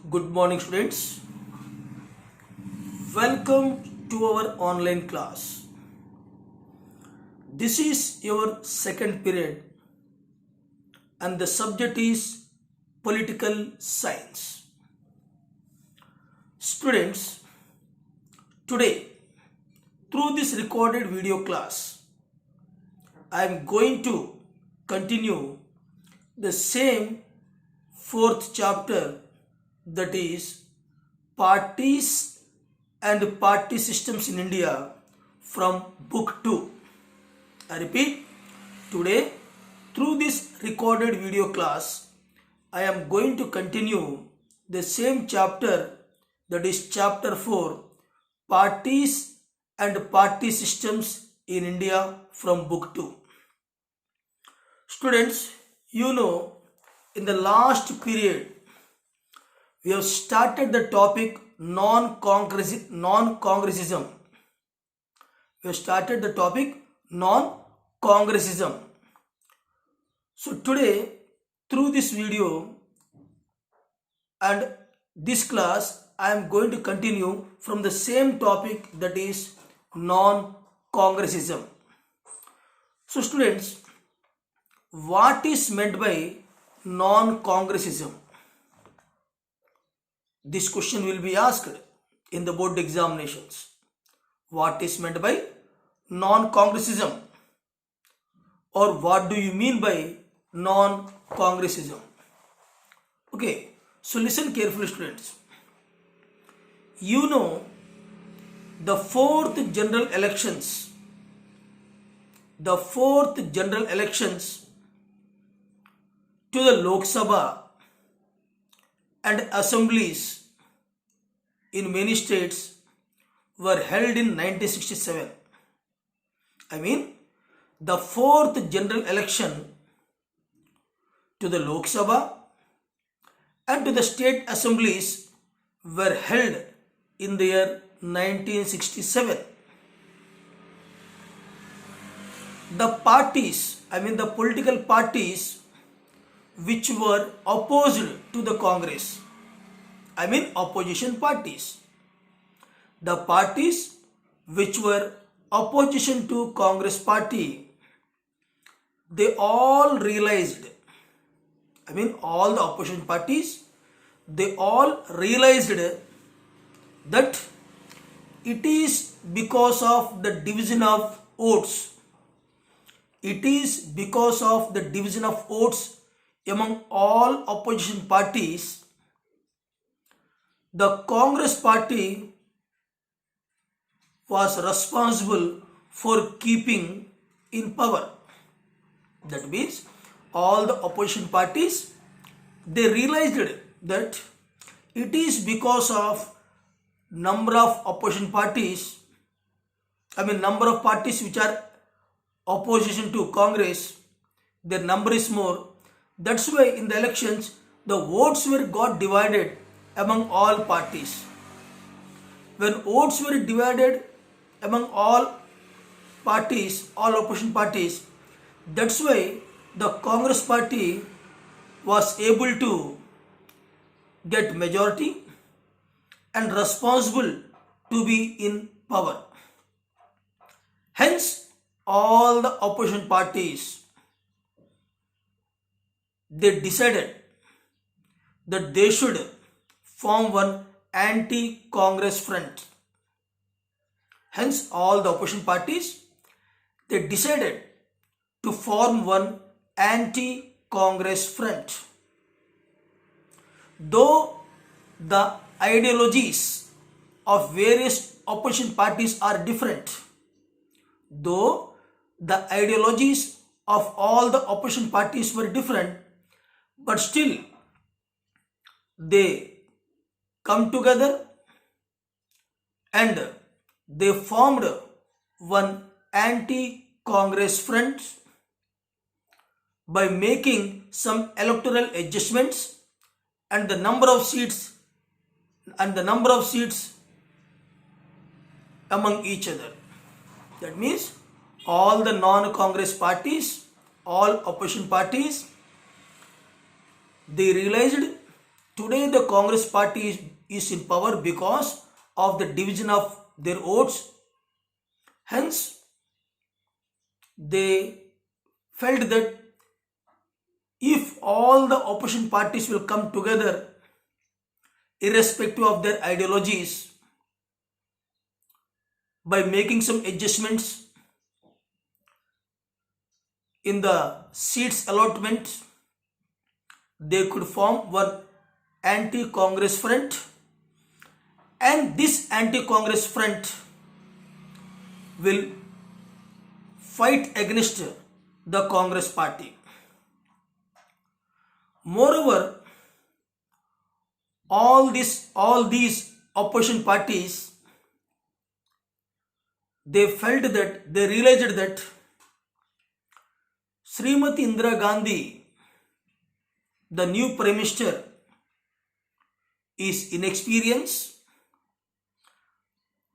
Good morning, students. Welcome to our online class. This is your second period, and the subject is political science. Students, today, through this recorded video class, I am going to continue the same fourth chapter, that is parties and party systems in India, from book 2. I repeat, today through this recorded video class I am going to continue the same chapter, that is chapter 4, parties and party systems in India, from book 2. Students, in the last period we have started the topic non-congressism. We have started the topic non-congressism. So today, through this video and this class, I am going to continue from the same topic, that is non-congressism. So students, what is meant by non-congressism? This question will be asked in the board examinations. What is meant by non-congressism, or what do you mean by non-congressism? Okay, so listen carefully, students. The fourth general elections to the Lok Sabha and assemblies in many states were held in 1967. The fourth general election to the Lok Sabha and to the state assemblies were held in the year 1967. The political parties which were opposed to the Congress, opposition parties. The parties which were opposition to Congress party, they all realized, all the opposition parties, they all realized that it is because of the division of votes. It is because of the division of votes among all opposition parties, the Congress party was responsible for keeping in power. That means all the opposition parties, they realized that it is because of number of opposition parties, number of parties which are opposition to Congress, their number is more. That's why in the elections the votes got divided among all parties. When votes were divided among all parties, all opposition parties, that's why the Congress party was able to get majority and responsible to be in power. Hence, all the opposition parties, they decided that they should form one anti-Congress front. Hence, all the opposition parties, they decided to form one anti-Congress front. Though the ideologies of various opposition parties are different, though the ideologies of all the opposition parties were different, but still they come together and they formed one anti-Congress front by making some electoral adjustments and the number of seats among each other. That means all the non-Congress parties, all opposition parties, they realized today the Congress party is in power because of the division of their votes. Hence, they felt that if all the opposition parties will come together, irrespective of their ideologies, by making some adjustments in the seats allotment, they could form one anti-Congress front, and this anti-Congress front will fight against the Congress party. Moreover, all these opposition parties, they realized that Srimati Indira Gandhi, the new Prime Minister, is inexperienced.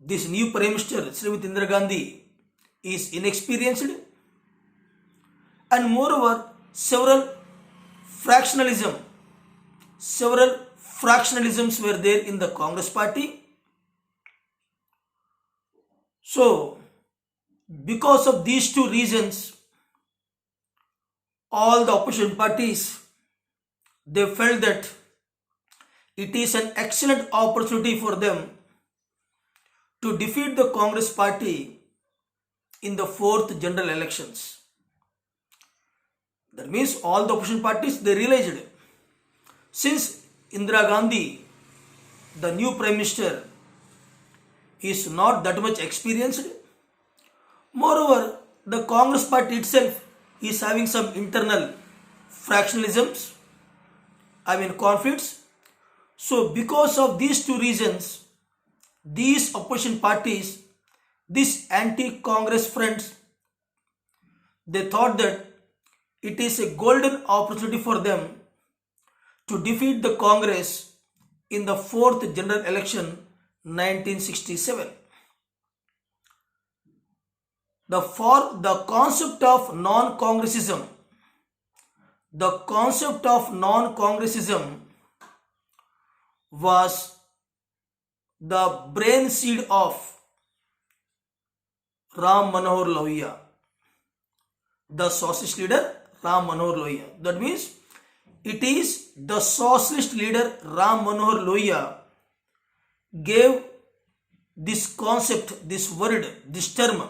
This new Prime Minister, Srimati Indira Gandhi, is inexperienced, and moreover, several fractionalisms were there in the Congress party. So, because of these two reasons, all the opposition parties, they felt that it is an excellent opportunity for them to defeat the Congress party in the 4th general elections. That means all the opposition parties, they realized, since Indira Gandhi, the new Prime Minister, is not that much experienced, moreover, the Congress party itself is having some internal fractionalisms, conflicts. So because of these two reasons, these opposition parties, these anti-Congress fronts, they thought that it is a golden opportunity for them to defeat the Congress in the 4th general election 1967. The concept of non-Congressism, was the brain seed of Ram Manohar Lohia, the socialist leader Ram Manohar Lohia. That means it is the socialist leader Ram Manohar Lohia gave this concept, this word, this term,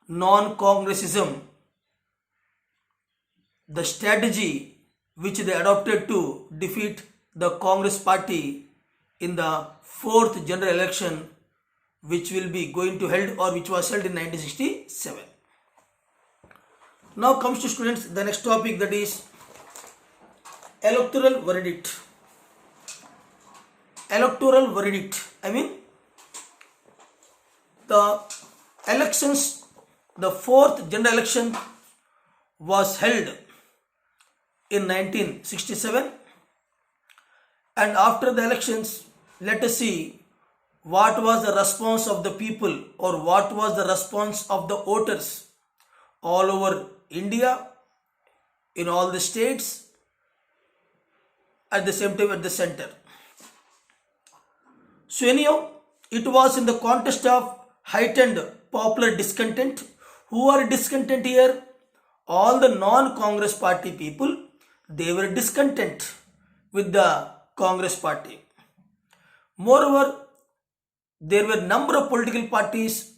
non-Congressism, the strategy which they adopted to defeat the Congress party in the 4th general election, which will be going to held, or which was held in 1967. Now comes to students the next topic, that is electoral verdict. Electoral verdict, the elections, the 4th general election was held in 1967, and after the elections, let us see what was the response of the people, or what was the response of the voters all over India, in all the states, at the same time at the center. So anyhow, it was in the context of heightened popular discontent. Who are discontent here? All the non-Congress party people, they were discontent with the Congress party. Moreover, there were number of political parties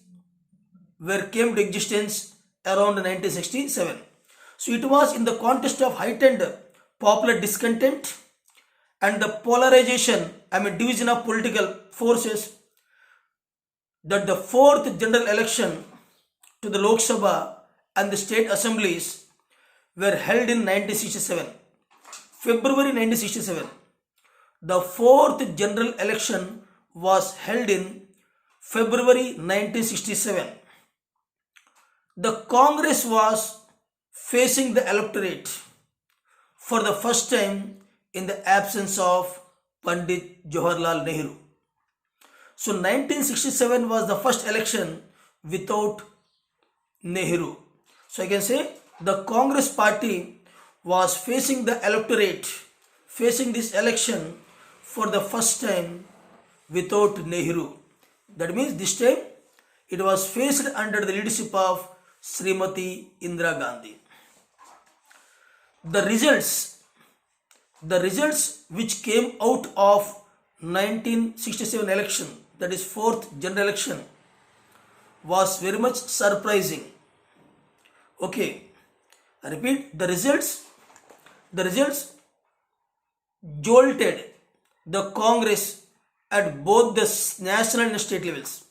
came to existence around 1967. So it was in the context of heightened popular discontent and the polarization, division of political forces, that the 4th general election to the Lok Sabha and the state assemblies were held in 1967. February 1967. The 4th general election was held in February 1967. The Congress was facing the electorate for the first time in the absence of Pandit Jawaharlal Nehru. So 1967 was the first election without Nehru. So I can say the Congress party was facing the electorate, facing this election for the first time without Nehru. That means this time it was faced under the leadership of Srimati Indira Gandhi. The results which came out of 1967 election, that is fourth general election, was very much surprising. Okay, I repeat, the results jolted the Congress at both the national and state levels.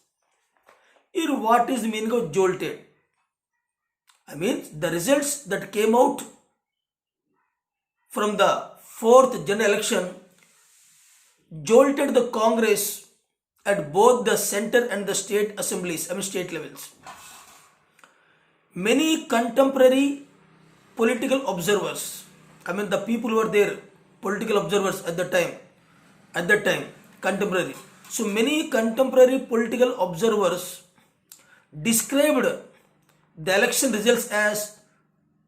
Here, what is the meaning of jolted? I mean, the results that came out from the fourth general election jolted the Congress at both the center and the state assemblies, state levels. Many contemporary political observers, the people who were there, political observers at that time, contemporary. So many contemporary political observers described the election results as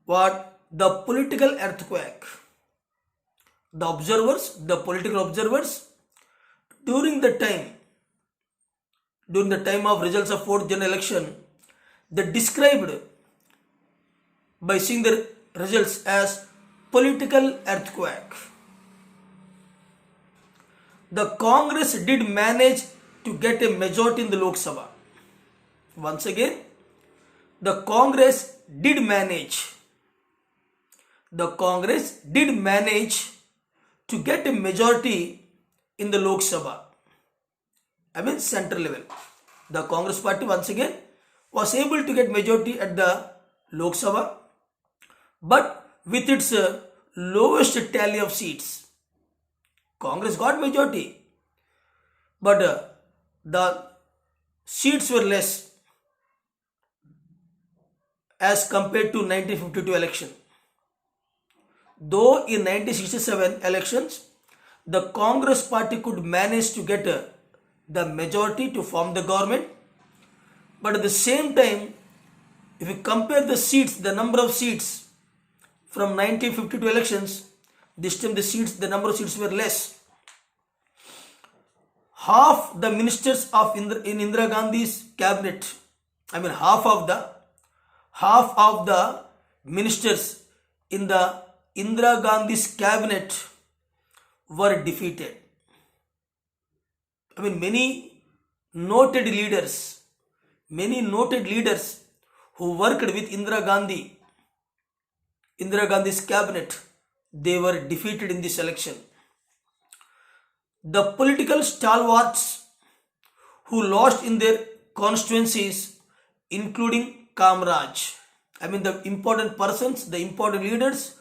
what? The political earthquake. The political observers, during the time of results of fourth general election, they described by seeing the results as political earthquake. The Congress did manage to get a majority in the Lok Sabha. Once again, the Congress did manage to get a majority in the Lok Sabha, central level. The Congress party once again was able to get majority at the Lok Sabha, but with its lowest tally of seats. Congress got majority, but the seats were less as compared to 1952 election. Though in 1967 elections, the Congress party could manage to get the majority to form the government, but at the same time, if you compare the number of seats from 1952 elections, this time the number of seats were less. Half the ministers in Indira Gandhi's cabinet, half of the ministers in the Indira Gandhi's cabinet were defeated. Many noted leaders who worked with Indira Gandhi's cabinet, they were defeated in this election. The political stalwarts who lost in their constituencies, including Kamraj, the important persons, the important leaders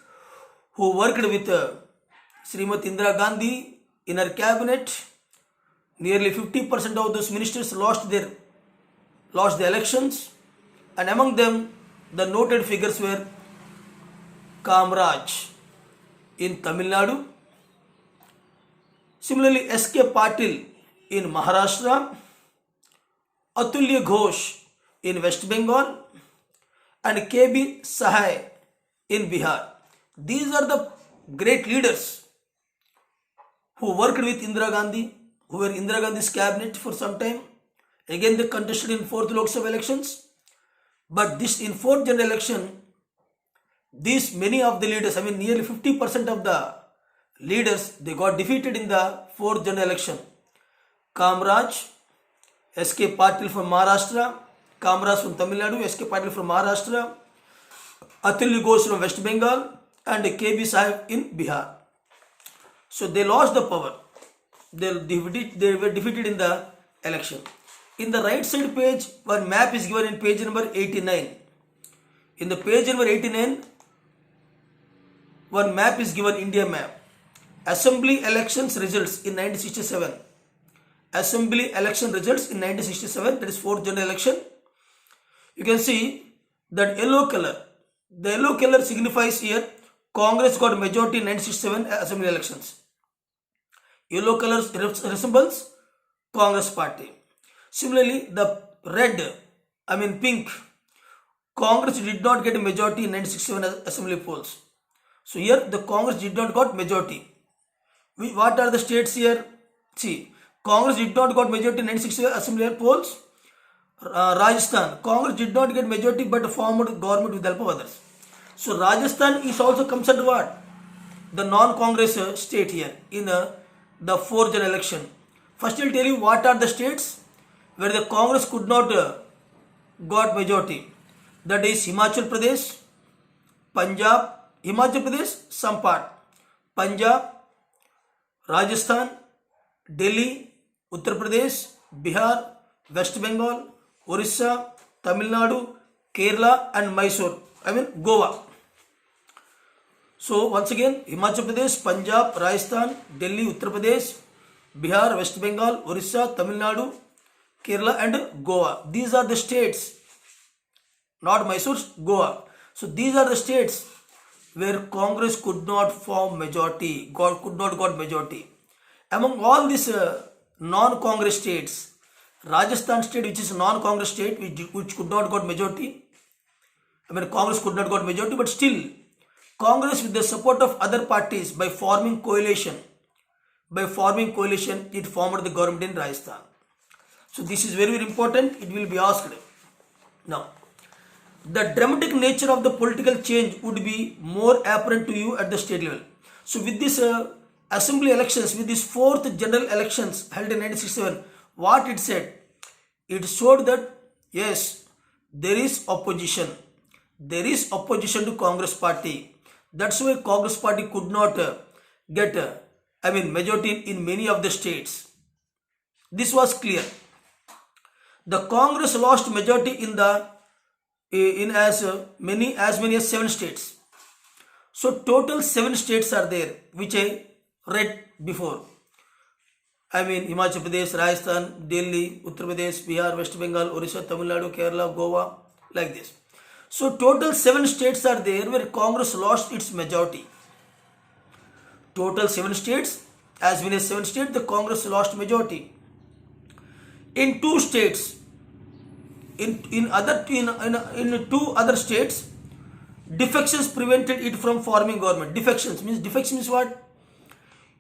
who worked with Srimati Indira Gandhi in her cabinet, nearly 50% of those ministers lost the elections, and among them the noted figures were Kamraj in Tamil Nadu, similarly S.K. Patil in Maharashtra, Atulya Ghosh in West Bengal, and K.B. Sahai in Bihar. These are the great leaders who worked with Indira Gandhi, who were in Indira Gandhi's cabinet for some time. Again, they contested in 4th Lok Sabha elections. But in 4th general election, many of the leaders, nearly 50% of the leaders, they got defeated in the 4th general election. Kamraj, S.K. Patil from Maharashtra, Kamraj from Tamil Nadu, S.K. Patil from Maharashtra, Atulya Ghosh from West Bengal, and K.B. Sahib in Bihar. So they lost the power. They were defeated in the election. In the right side page, one map is given in page number 89. In the page number 89, one map is given, India map. Assembly elections results in 1967. Assembly election results in 1967, that is 4th general election. You can see that yellow color. The yellow color signifies here Congress got majority in 1967 assembly elections. Yellow color resembles Congress party. Similarly, the red, pink, Congress did not get a majority in 1967 assembly polls. So here the Congress did not got majority. What are the states here? See, Congress did not got majority in 1960 assembly polls. Rajasthan, Congress did not get majority but formed government with the help of others. So Rajasthan is also comes under what? The non-Congress state here in the 4th general election. First, I'll tell you what are the states where the Congress could not got majority. That is Himachal Pradesh, Punjab, Himachal Pradesh, some part, Punjab, Rajasthan, Delhi, Uttar Pradesh, Bihar, West Bengal, Orissa, Tamil Nadu, Kerala and Mysore. Goa. So once again, Himachal Pradesh, Punjab, Rajasthan, Delhi, Uttar Pradesh, Bihar, West Bengal, Orissa, Tamil Nadu, Kerala and Goa. These are the states, not Mysore, Goa. So these are the states where Congress could not form majority, could not got majority. Among all these non-Congress states, Rajasthan state, which is a non-Congress state, which could not got majority. Congress could not got majority, but still, Congress with the support of other parties by forming coalition, it formed the government in Rajasthan. So this is very, very important. It will be asked. Now, the dramatic nature of the political change would be more apparent to you at the state level. So with this assembly elections, with this 4th general elections held in 1967, what it said? It showed that yes, there is opposition. There is opposition to Congress party. That's why Congress party could not get majority in many of the states. This was clear. The Congress lost majority in as many as 7 states. So total 7 states are there, which I read before. Himachal Pradesh, Rajasthan, Delhi, Uttar Pradesh, Bihar, West Bengal, Orissa, Tamil Nadu, Kerala, Goa, like this. So total 7 states are there where Congress lost its majority. Total 7 states, as many as 7 states, the Congress lost majority. In 2 states, in 2 other states, defections prevented it from forming government. Defection means what?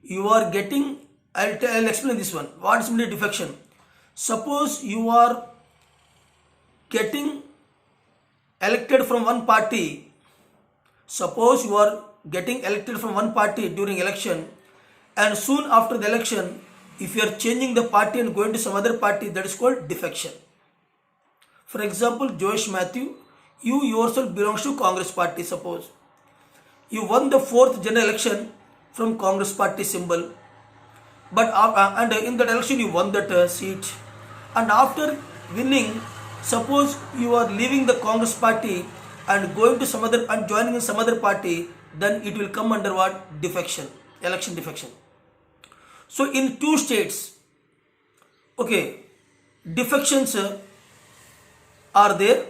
You are getting, I'll explain this one. What is simply defection? Suppose you are getting elected from one party. Suppose you are getting elected from one party during election, and soon after the election, if you are changing the party and going to some other party, that is called defection. For example, Joyce Matthew, you yourself belongs to Congress party. Suppose you won the 4th general election from Congress party symbol, but and in that election you won that seat, and after winning, suppose you are leaving the Congress party and going to some other and joining in some other party, then it will come under what? Defection, election defection. So in 2 states, okay, defections are there.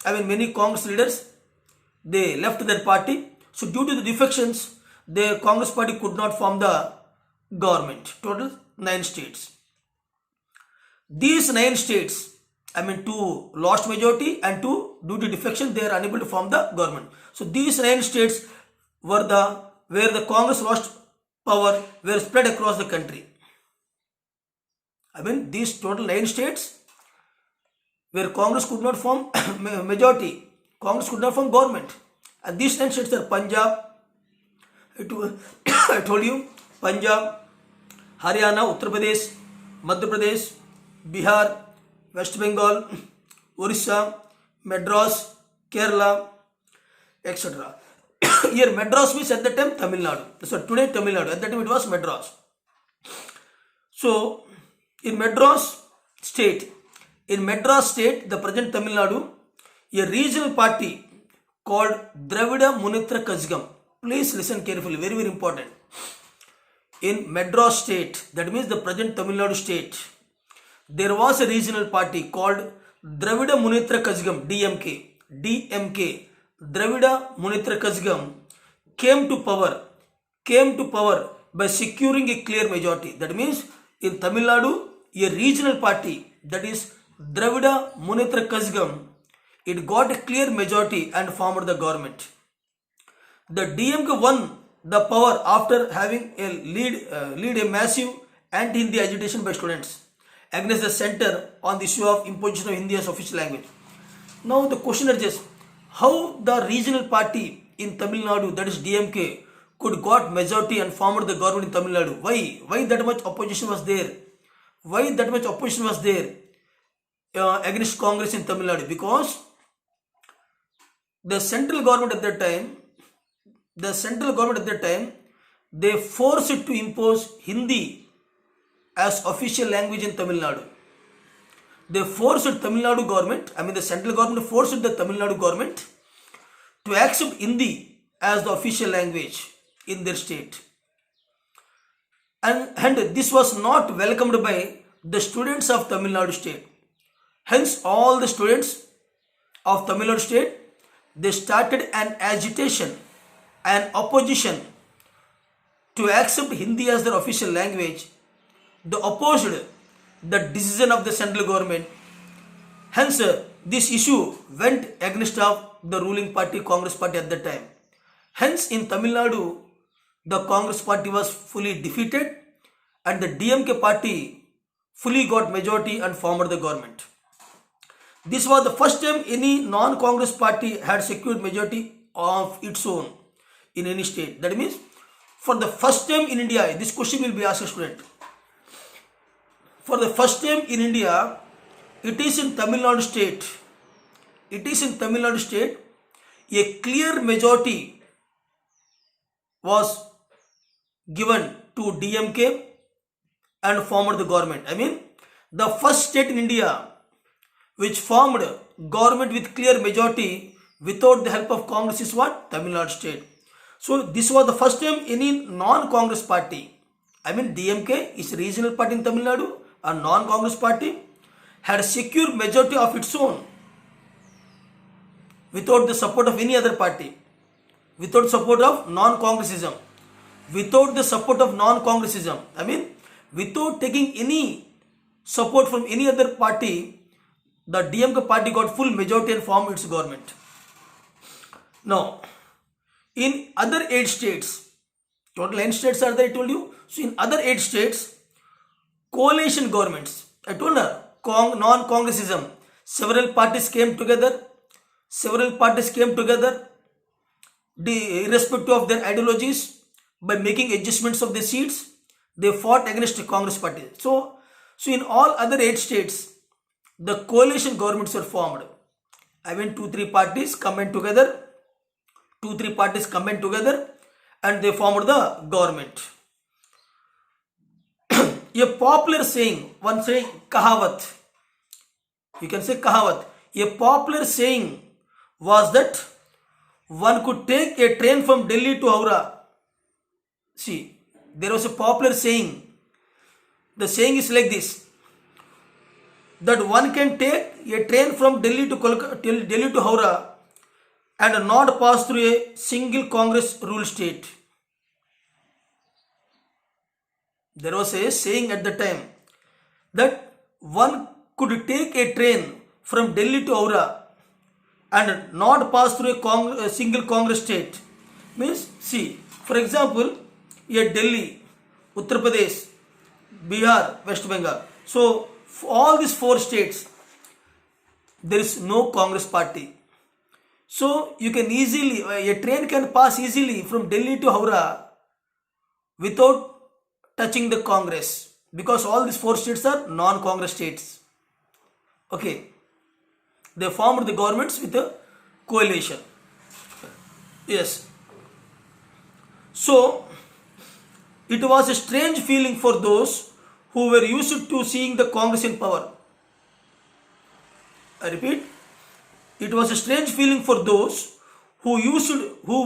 Many Congress leaders, they left their party. So due to the defections, the Congress party could not form the government. Total 9 states. These 9 states, 2 lost majority and 2 due to defection, they are unable to form the government. So these 9 states were where the Congress lost power, were spread across the country. These total 9 states where Congress could not form majority, Congress could not form government. And these 9 states are Punjab, I told you, Punjab, Haryana, Uttar Pradesh, Madhya Pradesh, Bihar, West Bengal, Orissa, Madras, Kerala, etc. Here Madras means at the time Tamil Nadu. So today Tamil Nadu. At that time it was Madras. So in Madras state, the present Tamil Nadu, a regional party called Dravida Munitra Kazhagam. Please listen carefully, very, very important. In Madras state, that means the present Tamil Nadu state, there was a regional party called Dravida Munitra Kazhagam, DMK. Dravida Munitra Kazhagam came to power by securing a clear majority. That means in Tamil Nadu, a regional party, that is Dravida Munitra Kazhagam, it got a clear majority and formed the government. The DMK won the power after having a lead a massive anti-Hindi agitation by students against the center on the issue of imposition of Hindi as official language. Now the question is just how the regional party in Tamil Nadu, that is DMK, could got majority and formed the government in Tamil Nadu. Why that much opposition was there? Why that much opposition was there against Congress in Tamil Nadu? Because the central government at that time, they forced it to impose Hindi as official language in Tamil Nadu. They forced Tamil Nadu government, the central government forced the Tamil Nadu government to accept Hindi as the official language in their state. And this was not welcomed by the students of Tamil Nadu state. Hence, all the students of Tamil Nadu state, they started an agitation, an opposition to accept Hindi as their official language. They opposed the decision of the central government. Hence, this issue went against of the ruling party, Congress party at that time. Hence, in Tamil Nadu, the Congress party was fully defeated and the DMK party fully got majority and formed the government. This was the first time any non-Congress party had secured majority of its own in any state. That means, for the first time in India, this question will be asked a student. For the first time in India, it is in Tamil Nadu state. A clear majority was given to DMK and formed the government. The first state in India which formed government with clear majority without the help of Congress is what? Tamil Nadu state. So this was the first time any non-Congress party, DMK is a regional party in Tamil Nadu, a non-Congress party, had secured majority of its own without the support of any other party, without support of non-Congressism, without taking any support from any other party, the DMK party got full majority and formed its government. Now, in other 8 states, total 9 states are there, I told you. So, in other 8 states, coalition governments, I told her, non-Congressism, several parties came together, irrespective of their ideologies, by making adjustments of the seats, they fought against the Congress party. So in all other 8 states, the coalition governments were formed. 2-3 parties combined together, and they formed the government. A popular saying, one saying, kahavat, you can say kahavat. A popular saying was that one could take a train from Delhi to Howrah. See, there was a popular saying. The saying is like this, that one can take a train from Delhi to Howrah and not pass through a single Congress ruled state. There was a saying at the time that one could take a train from Delhi to Howrah and not pass through a single Congress state. Means, see, for example, Delhi, Uttar Pradesh, Bihar, West Bengal. So, for all these 4 states, there is no Congress party. So, you can easily, a train can pass easily from Delhi to Howrah without touching the Congress, because all these 4 states are non-Congress states. Okay. They formed the governments with a coalition. Yes. So, it was a strange feeling for those who were used to seeing the Congress in power. I repeat, it was a strange feeling for those who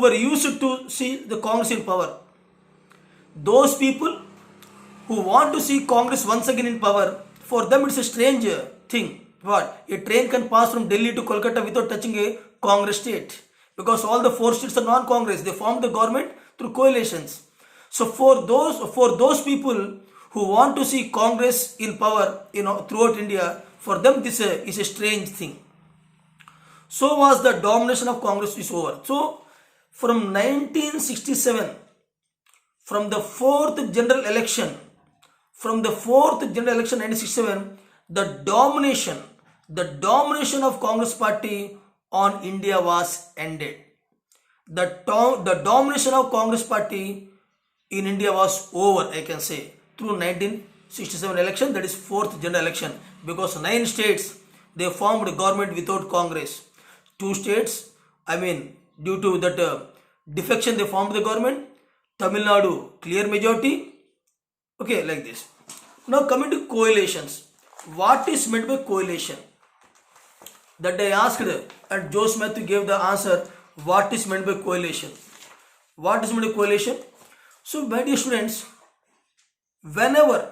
were used to see the Congress in power. Those people who want to see Congress once again in power, for them it's a strange thing. What? A train can pass from Delhi to Kolkata without touching a Congress state, because all the 4 states are non-Congress. They formed the government through coalitions. So for those people who want to see Congress in power, throughout India, for them this is a strange thing. So was the domination of Congress is over. So from 1967 from the fourth general election, 1967, the domination of Congress party on India was ended. The domination of Congress party in India was over, I can say, through 1967 election, that is fourth general election, because 9 states they formed government without Congress. 2 states, due to that defection, they formed the government. Tamil Nadu, clear majority. Okay, like this. Now coming to coalitions. What is meant by coalition? That I asked, and Jose Matthew gave the answer. What is meant by coalition? What is meant by coalition? So, my dear students, whenever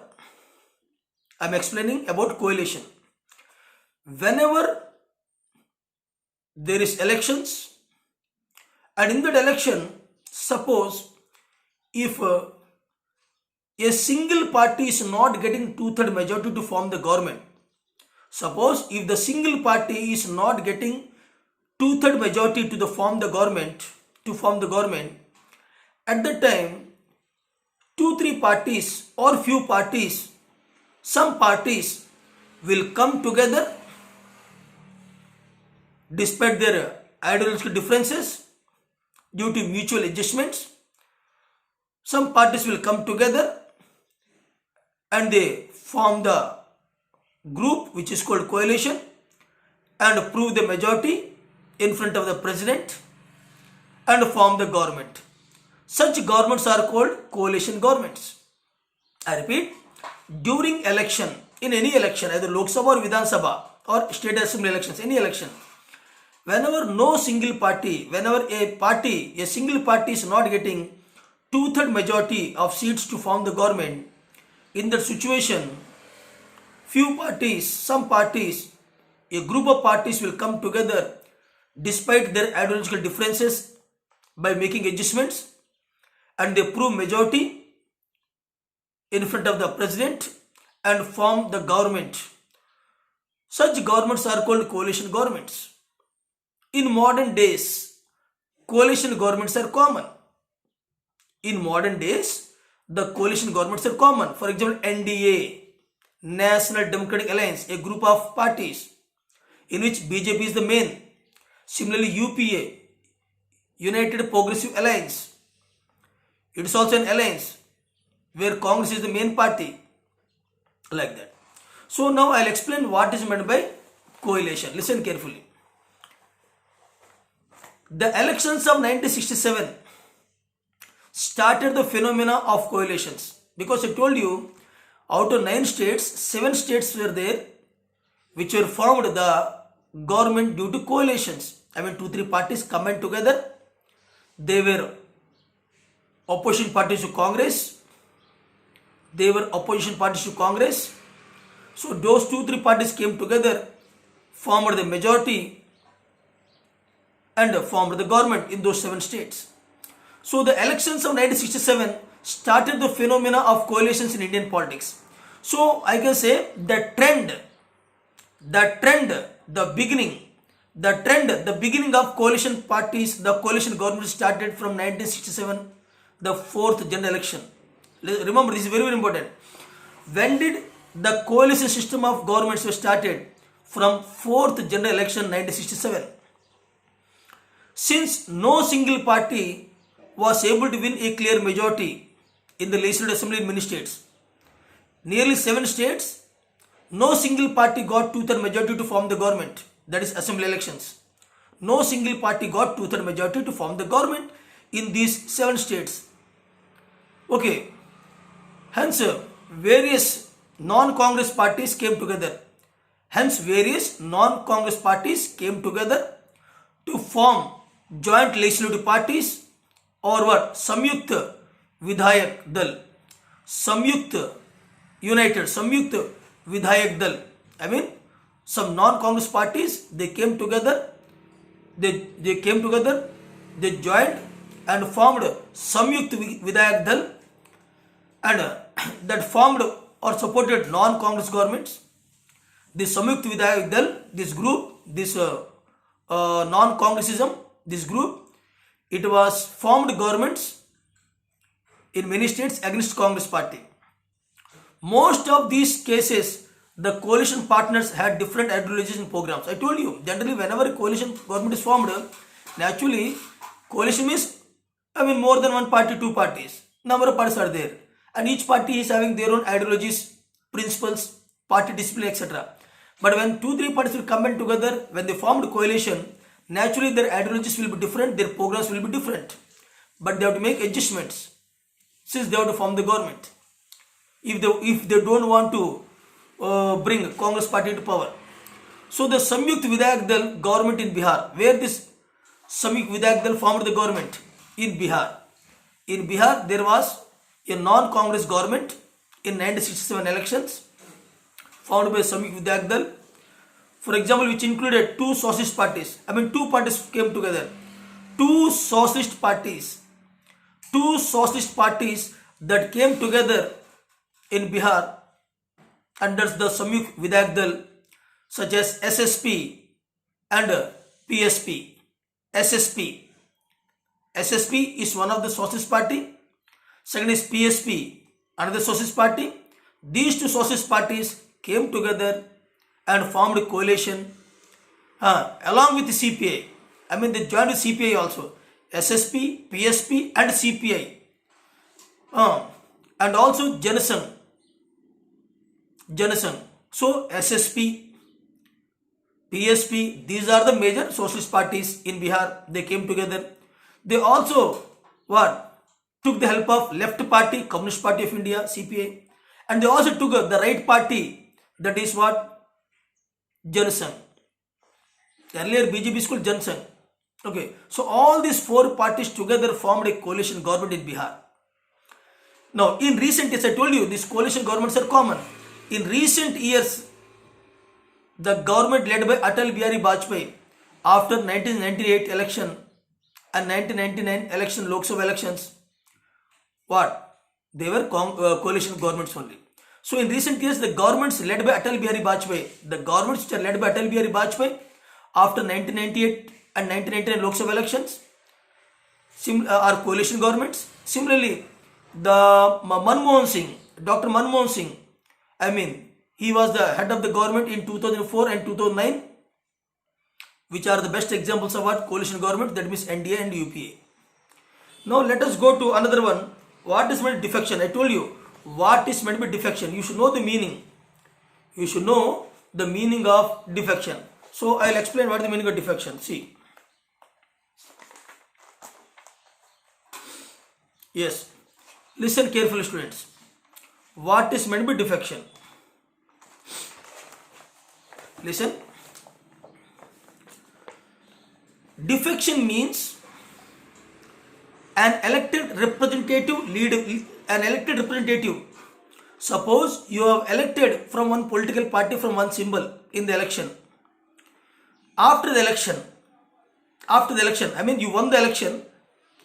I am explaining about coalition, whenever there is elections, and in that election, suppose if a single party is not getting 2/3 majority to form the government, suppose if the single party is not getting 2/3 majority to form the government, at that time 2-3 parties or few parties, some parties will come together despite their ideological differences due to mutual adjustments. Some parties will come together and they form the group which is called coalition and prove the majority in front of the president and form the government. Such governments are called coalition governments. I repeat, during election, in any election, either Lok Sabha or Vidhan Sabha or state assembly elections, any election, whenever a single party is not getting 2/3 majority of seats to form the government, in that situation, some parties, a group of parties will come together despite their ideological differences by making adjustments, and they prove majority in front of the president and form the government. Such governments are called coalition governments. In modern days, coalition governments are common. In modern days, the coalition governments are common. For example, NDA, National Democratic Alliance, a group of parties in which BJP is the main. Similarly, UPA, United Progressive Alliance, it is also an alliance where Congress is the main party, like that. So now I will explain what is meant by coalition. Listen carefully. The elections of 1967 started the phenomena of coalitions, because I told you out of 9 states, 7 states were there which were formed the government due to coalitions. 2-3 parties combined together. They were opposition parties to Congress. So those 2-3 parties came together, formed the majority and formed the government in those 7 states. So the elections of 1967 started the phenomena of coalitions in Indian politics. So I can say the beginning of coalition parties, the coalition government started from 1967, the 4th general election. Remember, this is very, very important. When did the coalition system of governments was started? From 4th general election 1967. Since no single party was able to win a clear majority in the legislative assembly in many states, nearly 7 states, no single party got 2/3 majority to form the government, that is assembly elections. No single party got 2/3 majority to form the government in these 7 states. Okay, hence various non-Congress parties came together. To form joint legislative parties or what? Samyukt Vidhayak Dal. Samyukt Vidhayak Dal. Some non-Congress parties, they came together, they joined and formed Samyukt Vidhayak Dal, and that formed or supported non-Congress governments. This Samyukt Vidhayak Dal, this group, this non-Congressism, this group, it was formed governments in many states against Congress party. Most of these cases, the coalition partners had different ideologies and programs. I told you, generally whenever a coalition government is formed, naturally coalition means, more than one party, two parties. Number of parties are there. And each party is having their own ideologies, principles, party discipline, etc. But when 2-3 parties will combine together, when they formed a coalition, naturally their ideologies will be different, their programs will be different. But they have to make adjustments since they have to form the government. If they don't want to bring Congress party to power. So the Samyukt Vidayak Dal government in Bihar, where this Samyukt Vidayak Dal formed the government in Bihar. In Bihar, there was a non-Congress government in 1967 elections formed by Samyukt Vidayak Dal, for example, which included two socialist parties. Two parties came together. Two socialist parties that came together in Bihar under the Samyukt Vidayak Dal, such as SSP and PSP. SSP is one of the socialist party. Second is PSP, another socialist party. These two socialist parties came together and formed a coalition along with the CPI. They joined with CPI also. SSP, PSP and CPI. And also Janasangh. So SSP, PSP, these are the major socialist parties in Bihar. They came together. They also took the help of left party, Communist Party of India, CPI, and they also took the right party, that is Janasangh. Earlier BJP is called Janasangh. Okay, so all these four parties together formed a coalition government in Bihar. Now, in recent years, I told you, these coalition governments are common. In recent years, the government led by Atal Bihari Vajpayee, after 1998 election and 1999 election, Lok Sabha elections, they were coalition governments only. So in recent years, the governments led by Atal Bihari Vajpayee, after 1998 and 1999 Lok Sabha elections, are coalition governments. Similarly, the Dr. Manmohan Singh, he was the head of the government in 2004 and 2009, which are the best examples of coalition government, that means NDA and UPA. Now let us go to another one. What is meant by defection? I told you what is meant by defection. You should know the meaning. Of defection. So I will explain what is the meaning of defection. See. Yes. Listen carefully, students. What is meant by defection? Listen. Defection means an elected representative Suppose you have elected from one political party, from one symbol in the election. After the election, you won the election.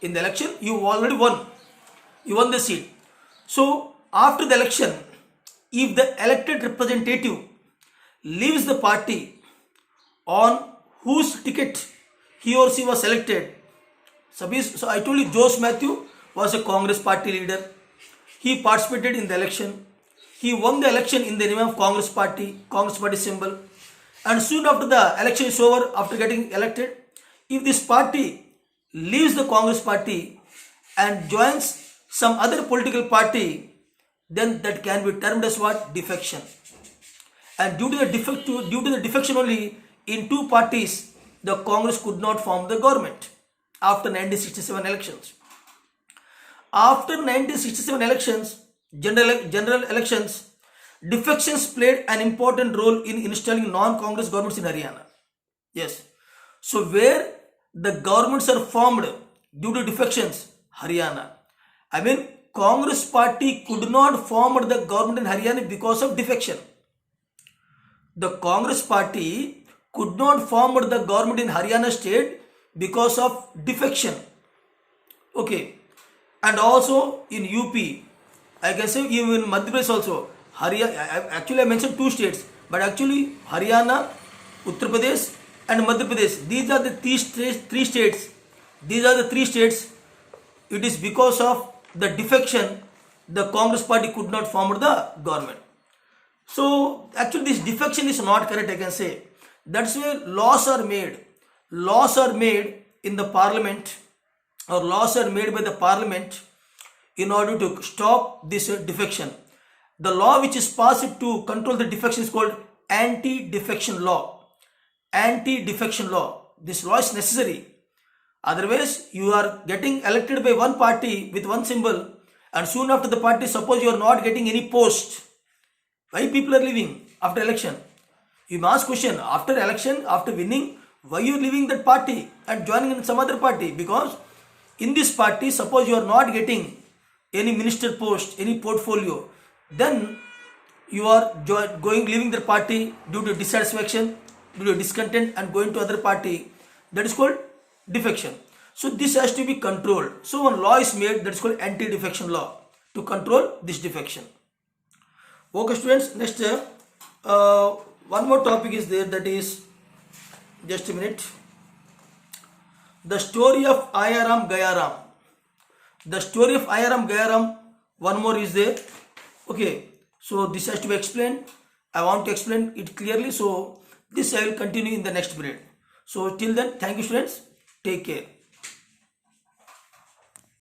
In the election, you already won. You won the seat. So after the election, if the elected representative leaves the party on whose ticket he or she was selected. So I told you Jose Matthew was a Congress party leader. He participated in the election. He won the election in the name of Congress party symbol. And soon after the election is over, after getting elected, if this party leaves the Congress party and joins some other political party, then that can be termed as defection. And due to the defection only, in two parties, the Congress could not form the government after 1967 elections. After 1967 elections, general elections, defections played an important role in installing non-Congress governments in Haryana. Yes. So where the governments are formed due to defections, Haryana. Congress party could not form the government in Haryana because of defection. The Congress party could not form the government in Haryana state because of defection. Okay. And also in UP, I can say even in Madhya Pradesh also. Actually I mentioned two states, but actually Haryana, Uttar Pradesh and Madhya Pradesh. These are the three states. It is because of the defection, the Congress party could not form the government. So actually this defection is not correct, I can say. That's why laws are made. Laws are made in the parliament, or laws are made by the parliament in order to stop this defection. The law which is passed to control the defection is called anti-defection law. Anti-defection law. This law is necessary. Otherwise, you are getting elected by one party with one symbol, and soon after the party, suppose you are not getting any post. Why people are leaving after election? You must ask question, after election, after winning, why you are leaving that party and joining in some other party? Because in this party, suppose you are not getting any minister post, any portfolio, then you are leaving the party due to dissatisfaction, due to discontent, and going to other party. That is called defection. So this has to be controlled. So one law is made, that is called anti-defection law, to control this defection. Okay students, next one more topic is there, that is, just a minute, the story of Ayaram Gayaram. The story of Ayaram Gayaram, one more is there. Okay, so this has to be explained. I want to explain it clearly, so this I will continue in the next period. So till then, thank you students, take care.